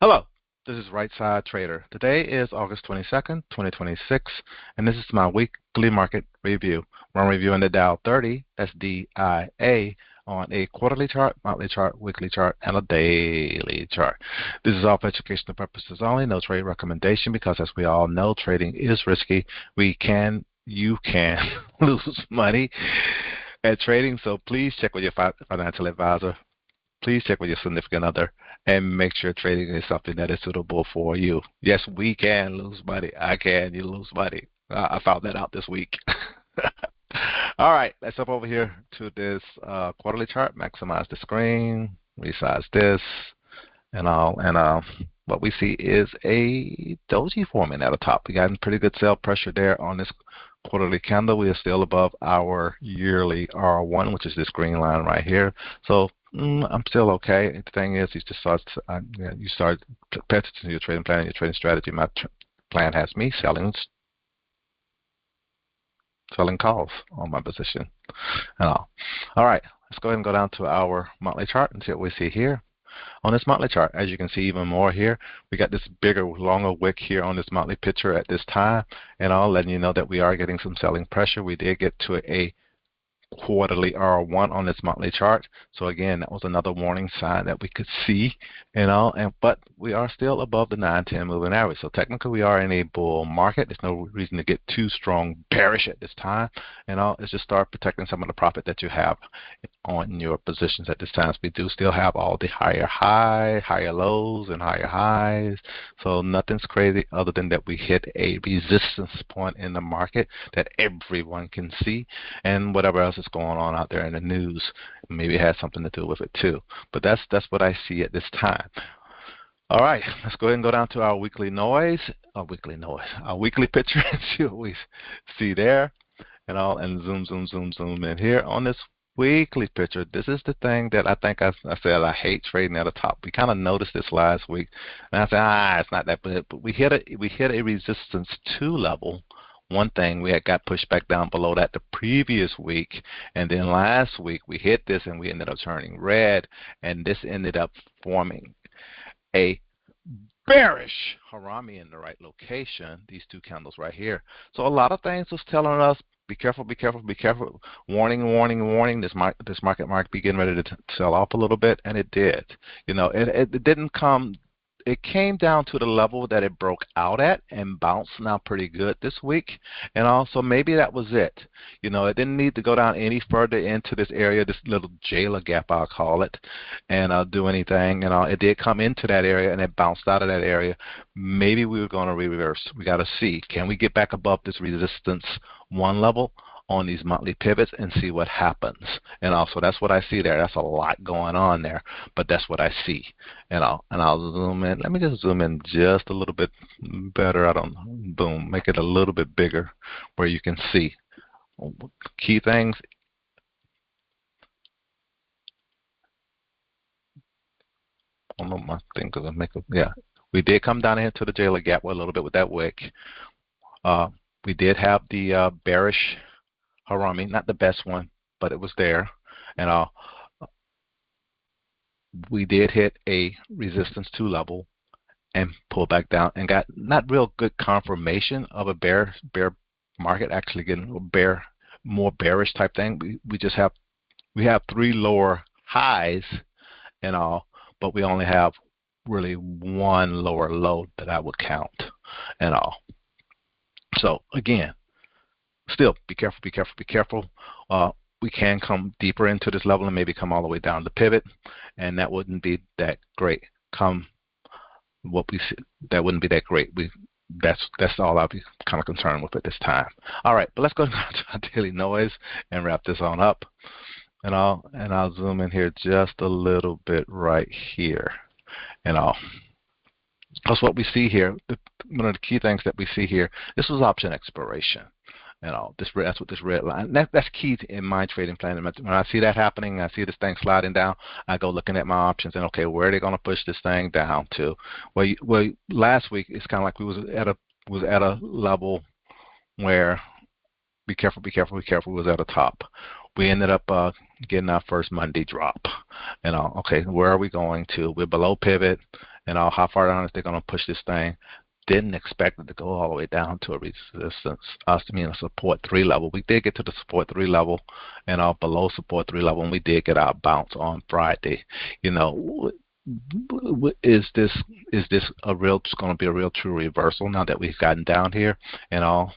Hello, this is Right Side Trader. Today is August 22nd, 2026, and this is my weekly market review. We're reviewing the Dow 30, that's DIA, on a quarterly chart, monthly chart, weekly chart, and a daily chart. This is all for educational purposes only, no trade recommendation, because as we all know, trading is risky. You can lose money at trading, so please check with your financial advisor. Please check with your significant other and make sure trading is something that is suitable for you. Yes, we can lose money. You lose money. I found that out this week. All right, let's jump over here to this quarterly chart. Maximize the screen, resize this, and all. And what we see is a doji forming at the top. We got pretty good sell pressure there on this quarterly candle. We are still above our yearly R1, which is this green line right here. So I'm still okay. The thing is, you start pay attention to your trading plan and your trading strategy. My plan has me selling calls on my position and all. All right, let's go ahead and go down to our monthly chart and see what we see here. On this monthly chart, as you can see even more here, we got this bigger, longer wick here on this monthly picture at this time, and I'll letting you know that we are getting some selling pressure. We did get to a quarterly R1 on this monthly chart. So again, that was another warning sign that we could see, but we are still above the 9-10 moving average. So technically we are in a bull market. There's no reason to get too strong bearish at this time. It's just start protecting some of the profit that you have on your positions at this time. So we do still have all the higher lows and higher highs. So nothing's crazy other than that we hit a resistance point in the market that everyone can see, and whatever else is going on out there in the news maybe it has something to do with it too. But that's what I see at this time. All right, let's go ahead and go down to our weekly picture and see what we see there, and zoom in here on this weekly picture. This is the thing that I think I said I hate trading at the top. We kind of noticed this last week, and I said, it's not that bad. But we hit a resistance 2 level. One thing, we had got pushed back down below that the previous week, and then last week we hit this and we ended up turning red, and this ended up forming a bearish harami in the right location, these two candles right here. So a lot of things was telling us, be careful, be careful, be careful. Warning, warning, warning. This market might be getting ready to sell off a little bit, and it did. It didn't come. It came down to the level that it broke out at and bounced now pretty good this week. And also maybe that was it. It didn't need to go down any further into this area, this little jailer gap I'll call it, and do anything. It did come into that area and it bounced out of that area. Maybe we were going to reverse. We got to see. Can we get back above this resistance 1 level on these monthly pivots and see what happens? And also that's what I see there. That's a lot going on there, but that's what I see. And I'll zoom in. Let me just zoom in just a little bit better. Boom, make it a little bit bigger where you can see key things. I don't know my thing because we did come down here to the jailer gap a little bit with that wick. We did have the bearish harami, not the best one, but it was there. And we did hit a resistance 2 level and pull back down and got not real good confirmation of a bear market actually getting more bearish type thing. We have 3 lower highs and all, but we only have really 1 lower low that I would count and all. So again, still be careful, be careful, be careful. We can come deeper into this level and maybe come all the way down the pivot, and that wouldn't be that great. That wouldn't be that great. That's all I'll be kind of concerned with at this time. All right, but let's go to our daily noise and wrap this on up. And I'll zoom in here just a little bit right here. That's what we see here. One of the key things that we see here, this was option expiration. That's what this red line. That's key in my trading plan. When I see that happening, I see this thing sliding down, I go looking at my options and okay, where are they going to push this thing down to? Well, last week it's kind of like we was at a level where be careful, be careful, be careful. Was at a top. We ended up getting our first Monday drop. Okay, where are we going to? We're below pivot. and how far down is they going to push this thing. Didn't expect it to go all the way down to a resistance, a support 3 level. We did get to the support 3 level and below support 3 level, and we did get our bounce on Friday. You know, is this going to be a real true reversal now that we've gotten down here and all?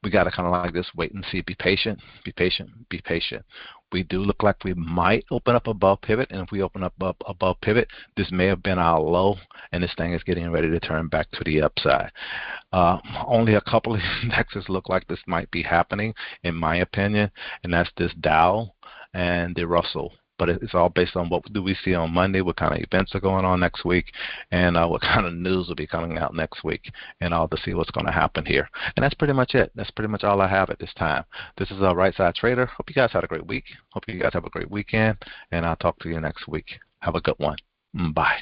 We got to kind of like this, wait and see, be patient, be patient, be patient. We do look like we might open up above pivot, and if we open up above pivot, this may have been our low, and this thing is getting ready to turn back to the upside. Only a couple of indexes look like this might be happening, in my opinion, and that's this Dow and the Russell. But it's all based on what do we see on Monday, what kind of events are going on next week, and what kind of news will be coming out next week, and all to see what's going to happen here. And that's pretty much it. That's pretty much all I have at this time. This is a Right Side Trader. Hope you guys had a great week. Hope you guys have a great weekend, and I'll talk to you next week. Have a good one. Bye.